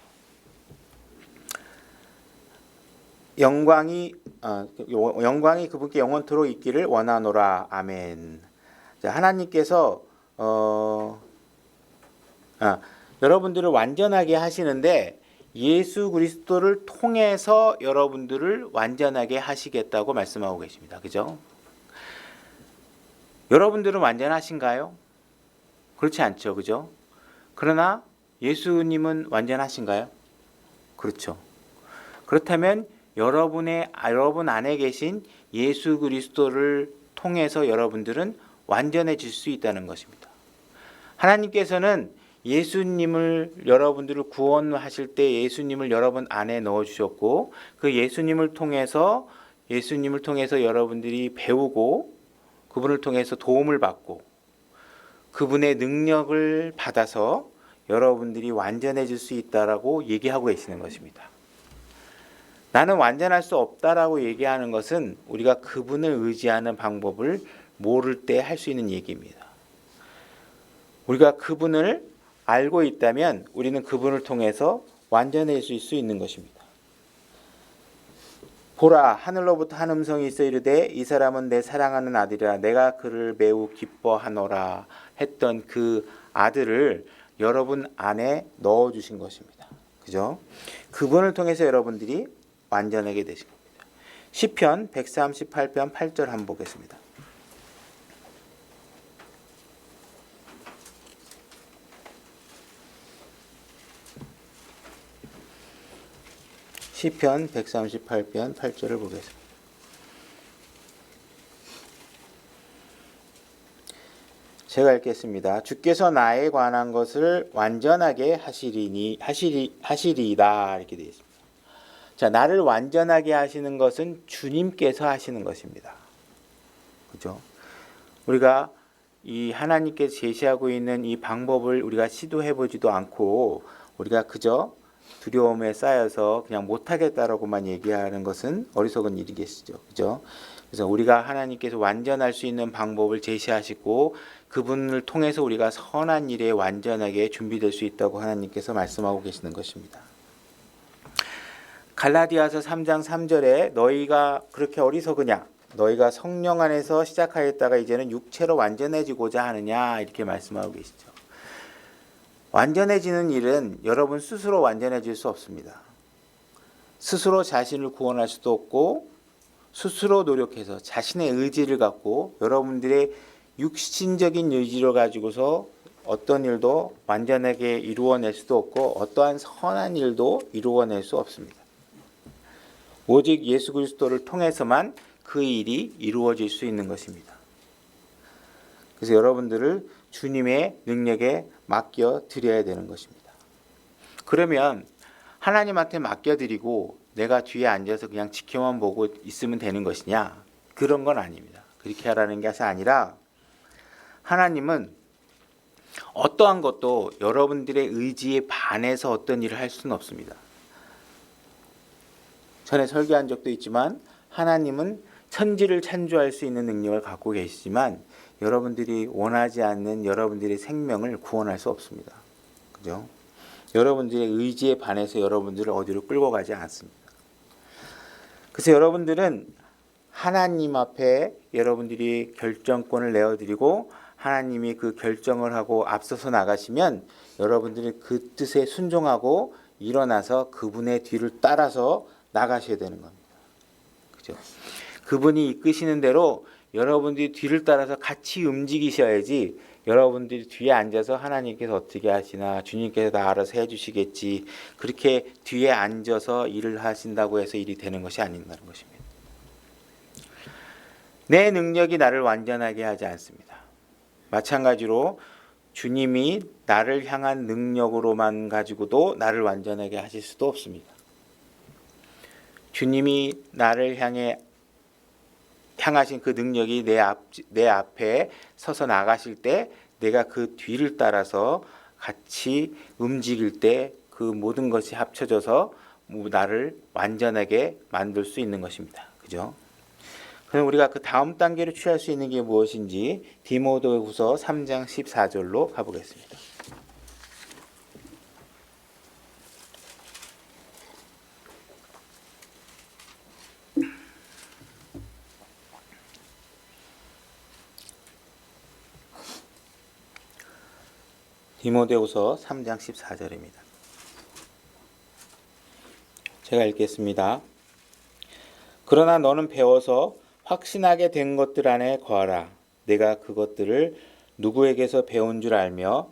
영광이 그분께 영원토록 있기를 원하노라. 아멘. 자, 하나님께서 여러분들을 완전하게 하시는데 예수 그리스도를 통해서 여러분들을 완전하게 하시겠다고 말씀하고 계십니다. 그죠? 여러분들은 완전하신가요? 그렇지 않죠. 그죠? 그러나 예수님은 완전하신가요? 그렇죠. 그렇다면 여러분 안에 계신 예수 그리스도를 통해서 여러분들은 완전해질 수 있다는 것입니다. 하나님께서는 예수님을 여러분들을 구원하실 때 예수님을 여러분 안에 넣어주셨고 그 예수님을 통해서 여러분들이 배우고 그분을 통해서 도움을 받고 그분의 능력을 받아서 여러분들이 완전해질 수 있다라고 얘기하고 계시는 것입니다. 나는 완전할 수 없다라고 얘기하는 것은 우리가 그분을 의지하는 방법을 모를 때 할 수 있는 얘기입니다. 우리가 그분을 알고 있다면 우리는 그분을 통해서 완전해질 수 있는 것입니다. 보라, 하늘로부터 한 음성이 있어 이르되 이 사람은 내 사랑하는 아들이라 내가 그를 매우 기뻐하노라 했던 그 아들을 여러분 안에 넣어주신 것입니다. 그죠? 그분을 통해서 여러분들이 완전하게 되신 겁니다. 시편 138편 8절 한번 보겠습니다. 시편 138편 8절을 보겠습니다. 제가 읽겠습니다. 주께서 나에 관한 것을 완전하게 하시리이다 이렇게 되어 있습니다. 자, 나를 완전하게 하시는 것은 주님께서 하시는 것입니다. 그죠? 우리가 이 하나님께서 제시하고 있는 이 방법을 우리가 시도해 보지도 않고 우리가 그저 두려움에 쌓여서 그냥 못하겠다라고만 얘기하는 것은 어리석은 일이겠죠. 그죠? 그래서 우리가 하나님께서 완전할 수 있는 방법을 제시하시고 그분을 통해서 우리가 선한 일에 완전하게 준비될 수 있다고 하나님께서 말씀하고 계시는 것입니다. 갈라디아서 3장 3절에 너희가 그렇게 어리석으냐? 너희가 성령 안에서 시작하였다가 이제는 육체로 완전해지고자 하느냐? 이렇게 말씀하고 계시죠. 완전해지는 일은 여러분 스스로 완전해질 수 없습니다. 스스로 자신을 구원할 수도 없고 스스로 노력해서 자신의 의지를 갖고 여러분들의 육신적인 의지를 가지고서 어떤 일도 완전하게 이루어낼 수도 없고 어떠한 선한 일도 이루어낼 수 없습니다. 오직 예수 그리스도를 통해서만 그 일이 이루어질 수 있는 것입니다. 그래서 여러분들을 주님의 능력에 맡겨 드려야 되는 것입니다. 그러면 하나님한테 맡겨 드리고 내가 뒤에 앉아서 그냥 지켜만 보고 있으면 되는 것이냐? 그런 건 아닙니다. 그렇게 하라는 것이 아니라 하나님은 어떠한 것도 여러분들의 의지에 반해서 어떤 일을 할 수는 없습니다. 전에 설교한 적도 있지만 하나님은 천지를 창조할 수 있는 능력을 갖고 계시지만 여러분들이 원하지 않는 여러분들의 생명을 구원할 수 없습니다. 그죠? 여러분들의 의지에 반해서 여러분들을 어디로 끌고 가지 않습니다. 그래서 여러분들은 하나님 앞에 여러분들이 결정권을 내어드리고 하나님이 그 결정을 하고 앞서서 나가시면 여러분들이 그 뜻에 순종하고 일어나서 그분의 뒤를 따라서 나가셔야 되는 겁니다. 그죠? 그분이 이끄시는 대로 여러분들이 뒤를 따라서 같이 움직이셔야지 여러분들이 뒤에 앉아서 하나님께서 어떻게 하시나 주님께서 다 알아서 해주시겠지 그렇게 뒤에 앉아서 일을 하신다고 해서 일이 되는 것이 아닌다는 것입니다. 내 능력이 나를 완전하게 하지 않습니다. 마찬가지로 주님이 나를 향한 능력으로만 가지고도 나를 완전하게 하실 수도 없습니다. 주님이 나를 향하신 그 능력이 내 앞에 서서 나가실 때 내가 그 뒤를 따라서 같이 움직일 때 그 모든 것이 합쳐져서 나를 완전하게 만들 수 있는 것입니다. 그죠? 그럼 우리가 그 다음 단계로 취할 수 있는 게 무엇인지 디모데후서 3장 14절로 가보겠습니다. 디모데후서 3장 14절입니다. 제가 읽겠습니다. 그러나 너는 배워서 확신하게 된 것들 안에 거하라. 내가 그것들을 누구에게서 배운 줄 알며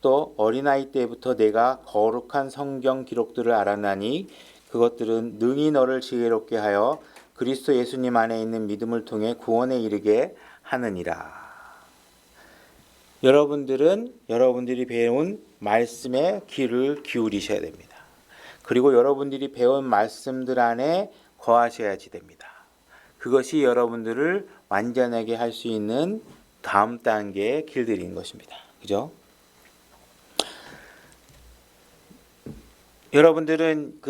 또 어린아이 때부터 내가 거룩한 성경 기록들을 알았나니 그것들은 능히 너를 지혜롭게 하여 그리스도 예수님 안에 있는 믿음을 통해 구원에 이르게 하느니라. 여러분들은 여러분들이 배운 말씀에 귀를 기울이셔야 됩니다. 그리고 여러분들이 배운 말씀들 안에 거하셔야지 됩니다. 그것이 여러분들을 완전하게 할 수 있는 다음 단계의 길들인 것입니다. 그죠? 여러분들은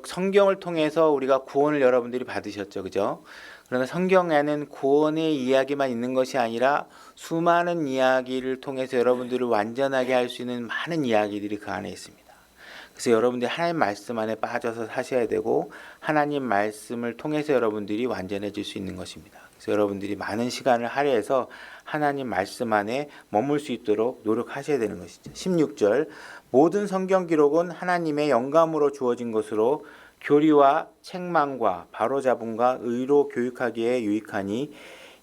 성경을 통해서 우리가 구원을 여러분들이 받으셨죠. 그죠? 그러나 성경에는 구원의 이야기만 있는 것이 아니라 수많은 이야기를 통해서 여러분들을 완전하게 할 수 있는 많은 이야기들이 그 안에 있습니다. 그래서 여러분들이 하나님 말씀 안에 빠져서 사셔야 되고 하나님 말씀을 통해서 여러분들이 완전해질 수 있는 것입니다. 그래서 여러분들이 많은 시간을 할애해서 하나님 말씀 안에 머물 수 있도록 노력하셔야 되는 것이죠. 16절 모든 성경 기록은 하나님의 영감으로 주어진 것으로 교리와 책망과 바로잡음과 의로 교육하기에 유익하니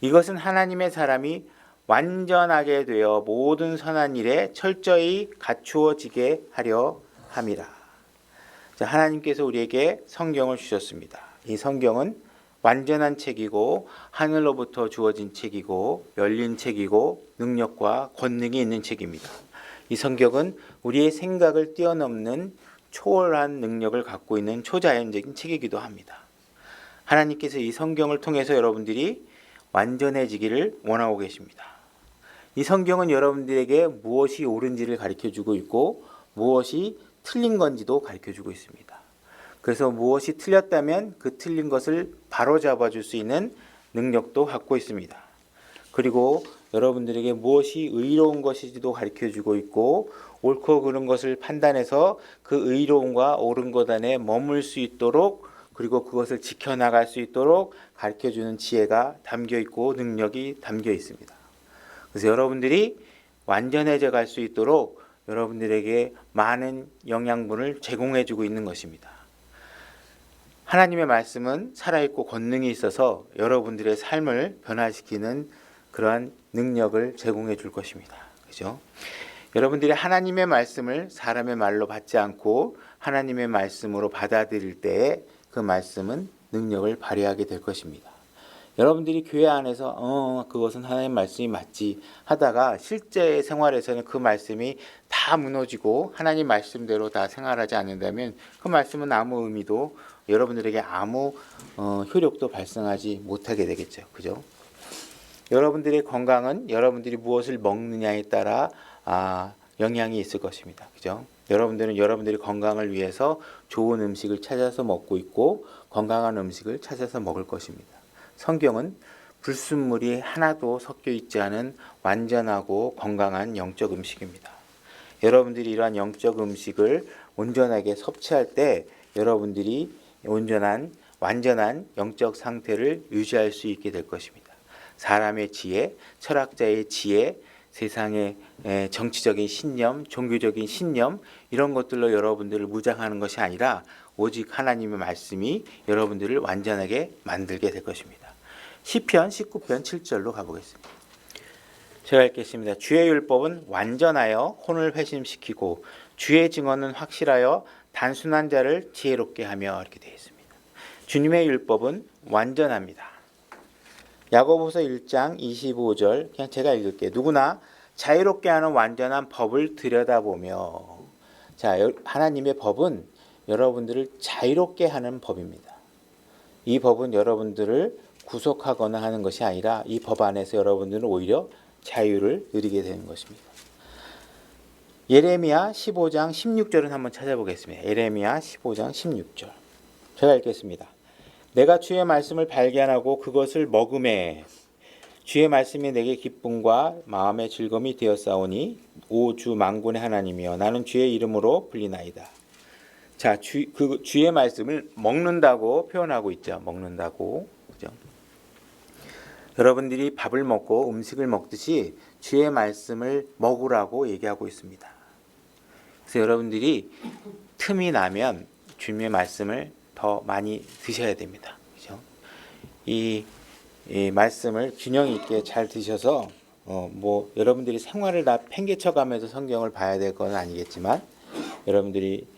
이것은 하나님의 사람이 완전하게 되어 모든 선한 일에 철저히 갖추어지게 하려 함이라. 자, 하나님께서 우리에게 성경을 주셨습니다. 이 성경은 완전한 책이고 하늘로부터 주어진 책이고 열린 책이고 능력과 권능이 있는 책입니다. 이 성경은 우리의 생각을 뛰어넘는 초월한 능력을 갖고 있는 초자연적인 책이기도 합니다. 하나님께서 이 성경을 통해서 여러분들이 완전해지기를 원하고 계십니다. 이 성경은 여러분들에게 무엇이 옳은지를 가르쳐주고 있고 무엇이 틀린 건지도 가르쳐주고 있습니다. 그래서 무엇이 틀렸다면 그 틀린 것을 바로잡아 줄 수 있는 능력도 갖고 있습니다. 그리고 여러분들에게 무엇이 의로운 것인지도 가르쳐주고 있고 옳고 그른 것을 판단해서 그 의로움과 옳은 것 안에 머물 수 있도록 그리고 그것을 지켜나갈 수 있도록 가르쳐주는 지혜가 담겨 있고 능력이 담겨 있습니다. 그래서 여러분들이 완전해져 갈 수 있도록 여러분들에게 많은 영양분을 제공해주고 있는 것입니다. 하나님의 말씀은 살아있고 권능이 있어서 여러분들의 삶을 변화시키는 그러한 능력을 제공해 줄 것입니다. 그죠? 여러분들이 하나님의 말씀을 사람의 말로 받지 않고 하나님의 말씀으로 받아들일 때에 그 말씀은 능력을 발휘하게 될 것입니다. 여러분들이 교회 안에서 그것은 하나님 말씀이 맞지 하다가 실제 생활에서는 그 말씀이 다 무너지고 하나님 말씀대로 다 생활하지 않는다면 그 말씀은 아무 의미도 여러분들에게 아무 효력도 발생하지 못하게 되겠죠. 그죠? 여러분들의 건강은 여러분들이 무엇을 먹느냐에 따라 영향이 있을 것입니다. 그죠? 여러분들은 여러분들의 건강을 위해서 좋은 음식을 찾아서 먹고 있고 건강한 음식을 찾아서 먹을 것입니다. 성경은 불순물이 하나도 섞여 있지 않은 완전하고 건강한 영적 음식입니다. 여러분들이 이러한 영적 음식을 온전하게 섭취할 때 여러분들이 완전한 영적 상태를 유지할 수 있게 될 것입니다. 사람의 지혜, 철학자의 지혜, 세상의 정치적인 신념, 종교적인 신념 이런 것들로 여러분들을 무장하는 것이 아니라 오직 하나님의 말씀이 여러분들을 완전하게 만들게 될 것입니다. 시편 19편 7절로 가보겠습니다. 제가 읽겠습니다. 주의 율법은 완전하여 혼을 회심시키고 주의 증언은 확실하여 단순한 자를 지혜롭게 하며 이렇게 되어 있습니다. 주님의 율법은 완전합니다. 야고보서 1장 25절 그냥 제가 읽을게요. 누구나 자유롭게 하는 완전한 법을 들여다보며 하나님의 법은 여러분들을 자유롭게 하는 법입니다. 이 법은 여러분들을 구속하거나 하는 것이 아니라 이 법 안에서 여러분들은 오히려 자유를 누리게 되는 것입니다. 예레미야 15장 16절은 한번 찾아보겠습니다. 예레미야 15장 16절 제가 읽겠습니다. 내가 주의 말씀을 발견하고 그것을 먹음에 주의 말씀이 내게 기쁨과 마음의 즐거움이 되었사오니 오 주 만군의 하나님이여 나는 주의 이름으로 불리나이다. 주의 말씀을 먹는다고 표현하고 있죠. 먹는다고. 그죠? 여러분들이 밥을 먹고 음식을 먹듯이 주의 말씀을 먹으라고 얘기하고 있습니다. 그래서 여러분들이 틈이 나면 주님의 말씀을 더 많이 드셔야 됩니다. 그죠? 이 말씀을 균형 있게 잘 드셔서 여러분들이 생활을 다 팽개쳐가면서 성경을 봐야 될 건 아니겠지만 여러분들이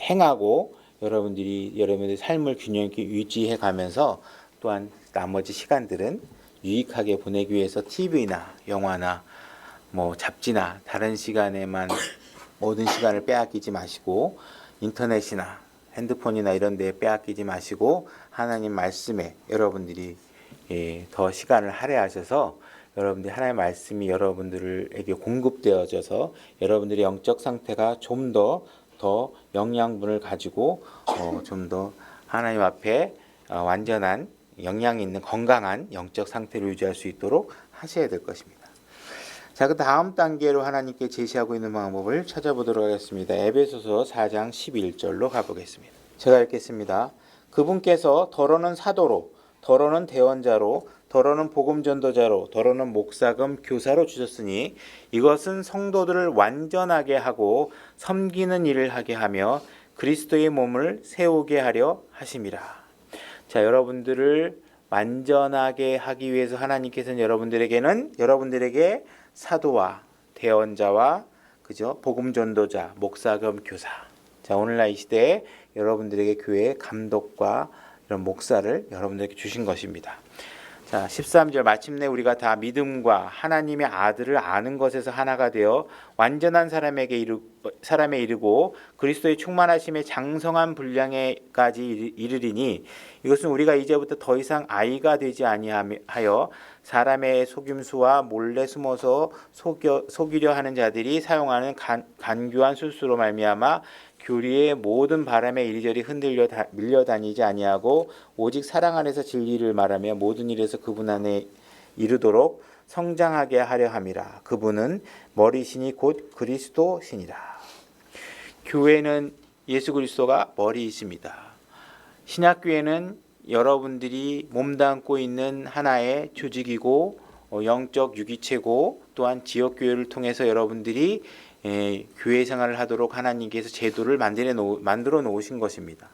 행하고 여러분들의 삶을 균형 있게 유지해 가면서 또한 나머지 시간들은 유익하게 보내기 위해서 TV나 영화나 잡지나 다른 시간에만 모든 시간을 빼앗기지 마시고 인터넷이나 핸드폰이나 이런 데에 빼앗기지 마시고 하나님 말씀에 여러분들이 더 시간을 할애하셔서 여러분들이 하나님의 말씀이 여러분들에게 공급되어져서 여러분들의 영적 상태가 좀 더 영양분을 가지고 좀 더 하나님 앞에 완전한 영향이 있는 건강한 영적 상태를 유지할 수 있도록 하셔야 될 것입니다. 자, 그 다음 단계로 하나님께 제시하고 있는 방법을 찾아보도록 하겠습니다. 에베소서 4장 11절로 가보겠습니다. 제가 읽겠습니다. 그분께서 더러는 사도로, 더러는 대언자로, 더러는 복음전도자로, 더러는 목사금 교사로 주셨으니 이것은 성도들을 완전하게 하고 섬기는 일을 하게 하며 그리스도의 몸을 세우게 하려 하심이라. 자, 여러분들을 완전하게 하기 위해서 하나님께서는 여러분들에게 사도와 대언자와 그죠? 복음 전도자, 목사금 교사. 자, 오늘날 이 시대에 여러분들에게 교회의 감독과 이런 목사를 여러분들에게 주신 것입니다. 자, 13절 마침내 우리가 다 믿음과 하나님의 아들을 아는 것에서 하나가 되어 완전한 사람에 이르고 그리스도의 충만하심의 장성한 분량에까지 이르리니 이것은 우리가 이제부터 더 이상 아이가 되지 아니하여 사람의 속임수와 몰래 숨어서 속이려 하는 자들이 사용하는 간교한 술수로 말미암아 교리의 모든 바람에 이리저리 밀려다니지 아니하고 오직 사랑 안에서 진리를 말하며 모든 일에서 그분 안에 이르도록 성장하게 하려 함이라. 그분은 머리시니 곧 그리스도시니라. 교회는 예수 그리스도가 머리이십니다. 신약교회는 여러분들이 몸담고 있는 하나의 조직이고 영적 유기체고 또한 지역교회를 통해서 여러분들이 교회 생활을 하도록 하나님께서 제도를 만들어 놓으신 것입니다.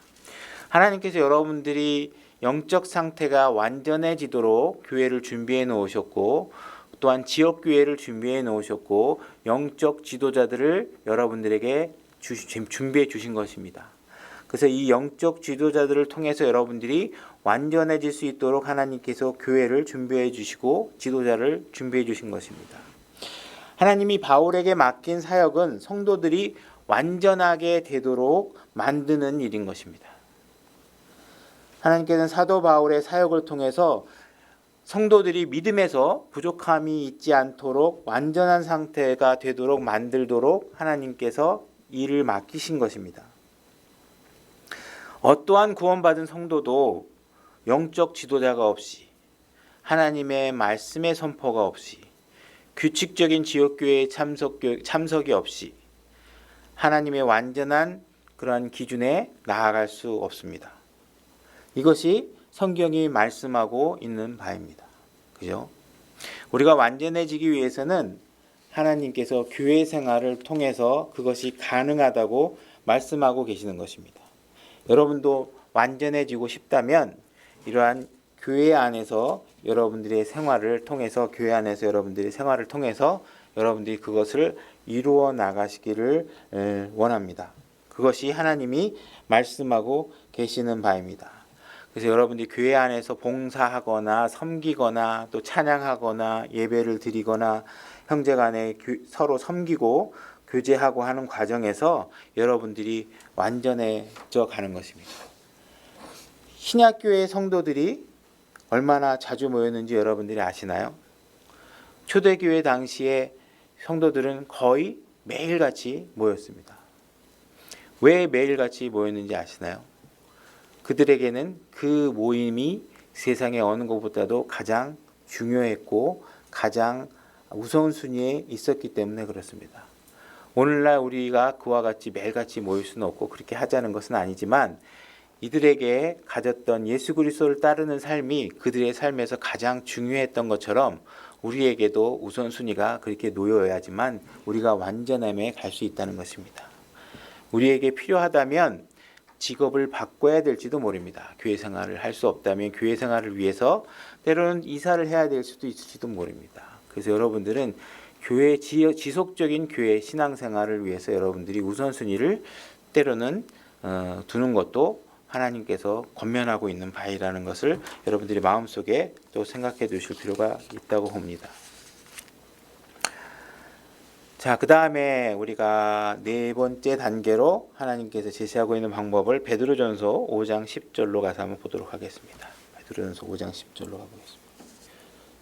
하나님께서 여러분들이 영적 상태가 완전해지도록 교회를 준비해 놓으셨고 또한 지역교회를 준비해 놓으셨고 영적 지도자들을 여러분들에게 준비해 주신 것입니다. 그래서 이 영적 지도자들을 통해서 여러분들이 완전해질 수 있도록 하나님께서 교회를 준비해 주시고 지도자를 준비해 주신 것입니다. 하나님이 바울에게 맡긴 사역은 성도들이 완전하게 되도록 만드는 일인 것입니다. 하나님께서는 사도 바울의 사역을 통해서 성도들이 믿음에서 부족함이 있지 않도록 완전한 상태가 되도록 만들도록 하나님께서 일을 맡기신 것입니다. 어떠한 구원받은 성도도 영적 지도자가 없이 하나님의 말씀의 선포가 없이 규칙적인 지역교회에 참석이 없이 하나님의 완전한 그러한 기준에 나아갈 수 없습니다. 이것이 성경이 말씀하고 있는 바입니다. 그죠? 우리가 완전해지기 위해서는 하나님께서 교회 생활을 통해서 그것이 가능하다고 말씀하고 계시는 것입니다. 여러분도 완전해지고 싶다면 이러한 교회 안에서 여러분들의 생활을 통해서 여러분들이 그것을 이루어 나가시기를 원합니다. 그것이 하나님이 말씀하고 계시는 바입니다. 그래서 여러분들이 교회 안에서 봉사하거나 섬기거나 또 찬양하거나 예배를 드리거나 형제간에 서로 섬기고 교제하고 하는 과정에서 여러분들이 완전해져 가는 것입니다. 신약교회 성도들이 얼마나 자주 모였는지 여러분들이 아시나요? 초대교회 당시에 성도들은 거의 매일같이 모였습니다. 왜 매일같이 모였는지 아시나요? 그들에게는 그 모임이 세상의 어느 것보다도 가장 중요했고 가장 우선순위에 있었기 때문에 그렇습니다. 오늘날 우리가 그와 같이 매일같이 모일 수는 없고 그렇게 하자는 것은 아니지만 이들에게 가졌던 예수 그리스도를 따르는 삶이 그들의 삶에서 가장 중요했던 것처럼 우리에게도 우선순위가 그렇게 놓여야지만 우리가 완전함에 갈 수 있다는 것입니다. 우리에게 필요하다면 직업을 바꿔야 될지도 모릅니다. 교회 생활을 할 수 없다면 교회 생활을 위해서 때로는 이사를 해야 될 수도 있을지도 모릅니다. 그래서 여러분들은 지속적인 교회 신앙생활을 위해서 여러분들이 우선순위를 때로는 두는 것도 하나님께서 권면하고 있는 바이라는 것을 여러분들이 마음속에 또 생각해 두실 필요가 있다고 봅니다. 자, 그 다음에 우리가 네 번째 단계로 하나님께서 제시하고 있는 방법을 베드로전서 5장 10절로 가서 한번 보도록 하겠습니다. 베드로전서 5장 10절로 가보겠습니다.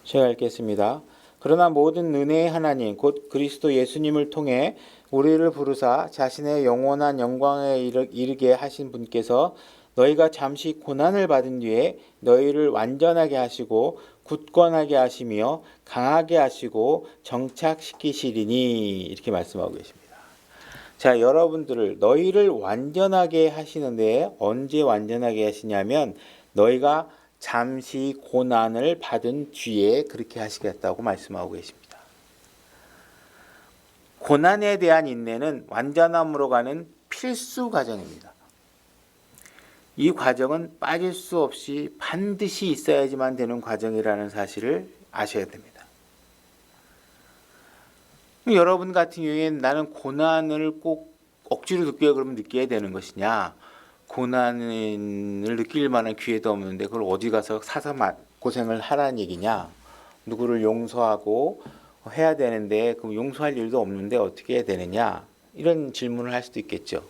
제가 읽겠습니다. 그러나 모든 은혜의 하나님 곧 그리스도 예수님을 통해 우리를 부르사 자신의 영원한 영광에 이르게 하신 분께서 너희가 잠시 고난을 받은 뒤에 너희를 완전하게 하시고 굳건하게 하시며 강하게 하시고 정착시키시리니 이렇게 말씀하고 계십니다. 자, 여러분들을 너희를 완전하게 하시는데 언제 완전하게 하시냐면 너희가 잠시 고난을 받은 뒤에 그렇게 하시겠다고 말씀하고 계십니다. 고난에 대한 인내는 완전함으로 가는 필수 과정입니다. 이 과정은 빠질 수 없이 반드시 있어야지만 되는 과정이라는 사실을 아셔야 됩니다. 여러분 같은 경우에는 나는 고난을 꼭 억지로 느껴야 그러면 느껴야 되는 것이냐, 고난을 느낄 만한 기회도 없는데 그걸 어디 가서 사서 고생을 하라는 얘기냐, 누구를 용서하고 해야 되는데 그럼 용서할 일도 없는데 어떻게 해야 되느냐, 이런 질문을 할 수도 있겠죠.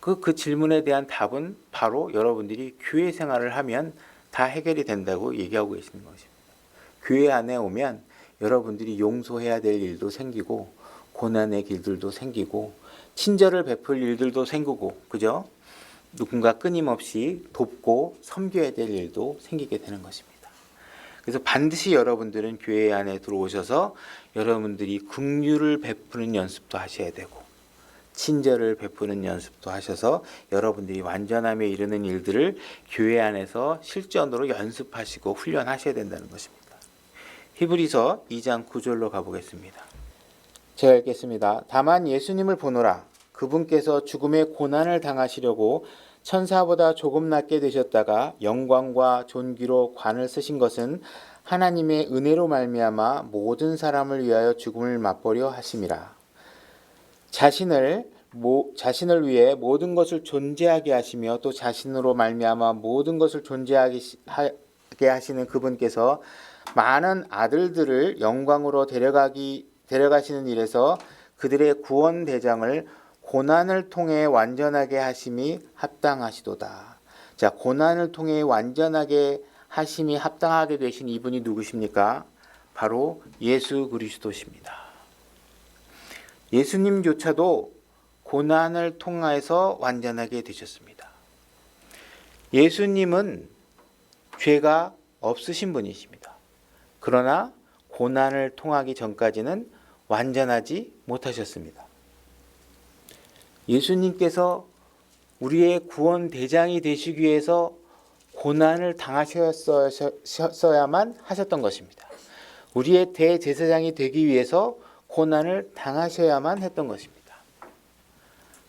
그 질문에 대한 답은 바로 여러분들이 교회 생활을 하면 다 해결이 된다고 얘기하고 계시는 것입니다. 교회 안에 오면 여러분들이 용서해야 될 일도 생기고 고난의 길들도 생기고 친절을 베풀 일들도 생기고, 그죠? 누군가 끊임없이 돕고 섬겨야 될 일도 생기게 되는 것입니다. 그래서 반드시 여러분들은 교회 안에 들어오셔서 여러분들이 긍휼을 베푸는 연습도 하셔야 되고 친절을 베푸는 연습도 하셔서 여러분들이 완전함에 이르는 일들을 교회 안에서 실전으로 연습하시고 훈련하셔야 된다는 것입니다. 히브리서 2장 9절로 가보겠습니다. 제가 읽겠습니다. 다만 예수님을 보노라. 그분께서 죽음의 고난을 당하시려고 천사보다 조금 낮게 되셨다가 영광과 존귀로 관을 쓰신 것은 하나님의 은혜로 말미암아 모든 사람을 위하여 죽음을 맛보려 하심이라. 자신을 자신을 위해 모든 것을 존재하게 하시며 또 자신으로 말미암아 모든 것을 존재하게 하시는 그분께서 많은 아들들을 영광으로 데려가시는 일에서 그들의 구원 대장을 고난을 통해 완전하게 하심이 합당하시도다. 자, 고난을 통해 완전하게 하심이 합당하게 되신 이분이 누구십니까? 바로 예수 그리스도십니다. 예수님조차도 고난을 통해서 완전하게 되셨습니다. 예수님은 죄가 없으신 분이십니다. 그러나 고난을 통하기 전까지는 완전하지 못하셨습니다. 예수님께서 우리의 구원 대장이 되시기 위해서 고난을 당하셨어야만 하셨던 것입니다. 우리의 대제사장이 되기 위해서 고난을 당하셔야만 했던 것입니다.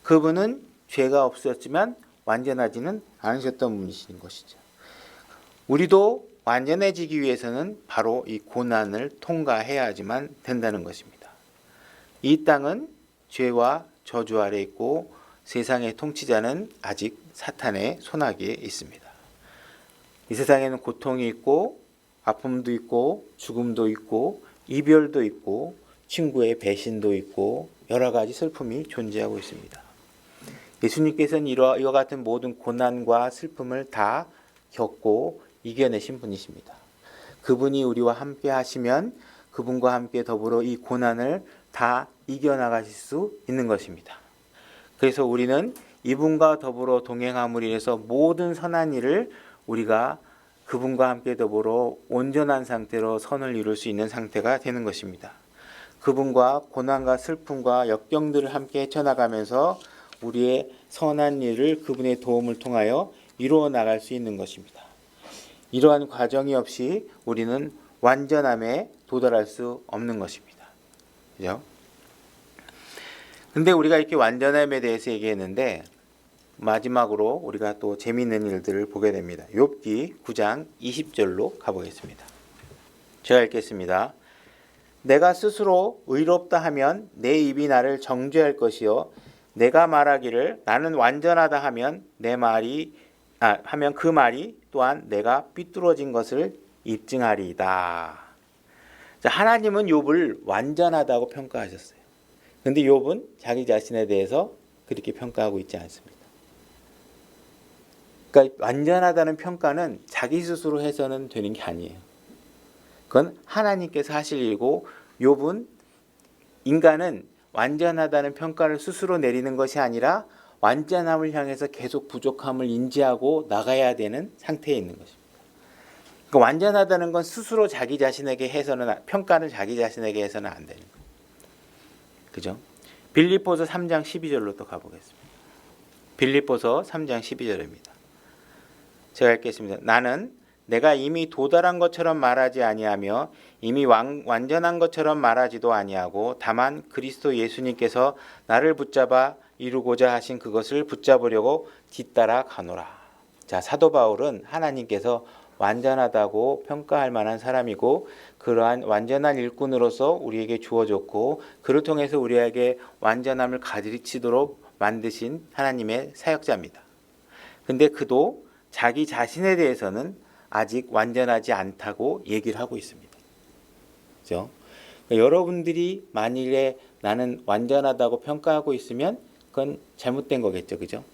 그분은 죄가 없었지만 완전하지는 않으셨던 분이신 것이죠. 우리도 완전해지기 위해서는 바로 이 고난을 통과해야지만 된다는 것입니다. 이 땅은 죄와 저주 아래 있고 세상의 통치자는 아직 사탄의 손아귀에 있습니다. 이 세상에는 고통이 있고 아픔도 있고 죽음도 있고 이별도 있고 친구의 배신도 있고 여러 가지 슬픔이 존재하고 있습니다. 예수님께서는 이와 같은 모든 고난과 슬픔을 다 겪고 이겨내신 분이십니다. 그분이 우리와 함께 하시면 그분과 함께 더불어 이 고난을 다 이겨나가실 수 있는 것입니다. 그래서 우리는 이분과 더불어 동행함으로 인해서 모든 선한 일을 우리가 그분과 함께 더불어 온전한 상태로 선을 이룰 수 있는 상태가 되는 것입니다. 그분과 고난과 슬픔과 역경들을 함께 헤쳐나가면서 우리의 선한 일을 그분의 도움을 통하여 이루어 나갈 수 있는 것입니다. 이러한 과정이 없이 우리는 완전함에 도달할 수 없는 것입니다. 그죠? 근데 우리가 이렇게 완전함에 대해서 얘기했는데 마지막으로 우리가 또 재미있는 일들을 보게 됩니다. 욥기 9장 20절로 가보겠습니다. 제가 읽겠습니다. 내가 스스로 의롭다 하면 내 입이 나를 정죄할 것이요 내가 말하기를 나는 완전하다 하면 하면 그 말이 또한 내가 삐뚤어진 것을 입증하리이다. 자, 하나님은 욥을 완전하다고 평가하셨어요. 근데 욥은 자기 자신에 대해서 그렇게 평가하고 있지 않습니다. 그러니까 완전하다는 평가는 자기 스스로 해서는 되는 게 아니에요. 그건 하나님께서 하실 일이고 인간은 완전하다는 평가를 스스로 내리는 것이 아니라 완전함을 향해서 계속 부족함을 인지하고 나가야 되는 상태에 있는 것입니다. 그러니까 완전하다는 건 스스로 자기 자신에게 해서는 평가를 자기 자신에게 해서는 안 되는 거예요. 그죠? 빌립보서 3장 12절로 또 가보겠습니다. 빌립보서 3장 12절입니다. 제가 읽겠습니다. 나는 내가 이미 도달한 것처럼 말하지 아니하며 이미 완전한 것처럼 말하지도 아니하고 다만 그리스도 예수님께서 나를 붙잡아 이루고자 하신 그것을 붙잡으려고 뒤따라 가노라. 자, 사도 바울은 하나님께서 완전하다고 평가할 만한 사람이고 그러한 완전한 일꾼으로서 우리에게 주어졌고 그를 통해서 우리에게 완전함을 가르치도록 만드신 하나님의 사역자입니다. 근데 그도 자기 자신에 대해서는 아직 완전하지 않다고 얘기를 하고 있습니다. 그렇죠? 그러니까 여러분들이 만일에 나는 완전하다고 평가하고 있으면 그건 잘못된 거겠죠. 그죠?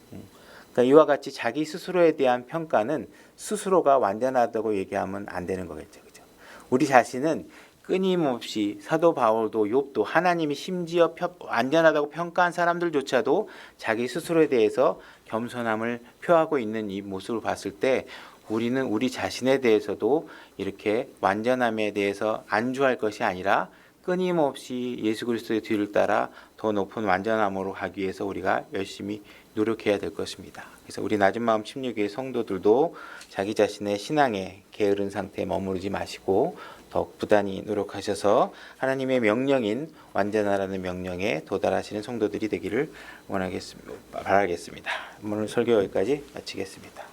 그러니까 이와 같이 자기 스스로에 대한 평가는 스스로가 완전하다고 얘기하면 안 되는 거겠죠. 그죠? 우리 자신은 끊임없이 사도 바울도 욥도 하나님이 심지어 완전하다고 평가한 사람들조차도 자기 스스로에 대해서 겸손함을 표하고 있는 이 모습을 봤을 때 우리는 우리 자신에 대해서도 이렇게 완전함에 대해서 안주할 것이 아니라 끊임없이 예수 그리스도의 뒤를 따라 더 높은 완전함으로 가기 위해서 우리가 열심히 노력해야 될 것입니다. 그래서 우리 낮은 마음 16의 성도들도 자기 자신의 신앙에 게으른 상태에 머무르지 마시고 더욱 부단히 노력하셔서 하나님의 명령인 완전하라는 명령에 도달하시는 성도들이 되기를 바라겠습니다. 오늘 설교 여기까지 마치겠습니다.